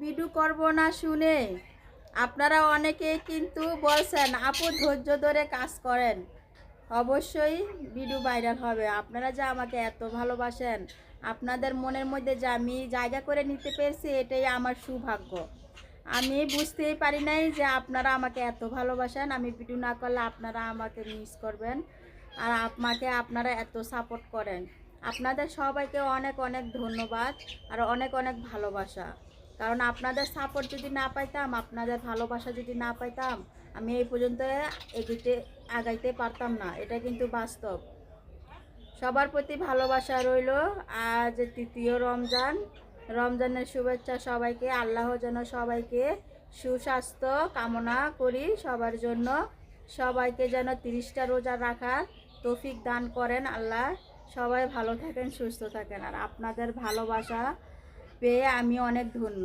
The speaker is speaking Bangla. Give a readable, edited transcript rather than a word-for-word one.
ভিডিও করব না শুনে আপনারা অনেকেই কিন্তু বলছেন আপু ধৈর্য ধরে কাজ করেন, অবশ্যই ভিডিও ভাইরাল হবে। আপনারা যে আমাকে এত ভালোবাসেন, আপনাদের মনের মধ্যে যে আমি জায়গা করে নিতে পেরেছি, এটাই আমার সৌভাগ্য। আমি বুঝতেই পারি নাই যে আপনারা আমাকে এত ভালোবাসেন। আমি ভিডিও না করলে আপনারা আমাকে মিস করবেন, আর আমাকে আপনারা এত সাপোর্ট করেন। আপনাদের সবাইকে অনেক অনেক ধন্যবাদ আর অনেক অনেক ভালোবাসা। কারণ আপনাদের সাপোর্ট যদি না পাইতাম, আপনাদের ভালোবাসা যদি না পাইতাম, আমি এই পর্যন্ত আগাইতে পারতাম না। এটা কিন্তু বাস্তব। সবার প্রতি ভালোবাসা রইল। আজ তৃতীয় রমজান, রমজানের শুভেচ্ছা সবাইকে। আল্লাহ যেন সবাইকে সুস্বাস্থ্য কামনা করি সবার জন্য। সবাইকে যেন 30টা রোজা রাখার তৌফিক দান করেন আল্লাহ। সবাই ভালো থাকেন, সুস্থ থাকেন। আর আপনাদের ভালোবাসা পেয়ে আমি অনেক ধন্য।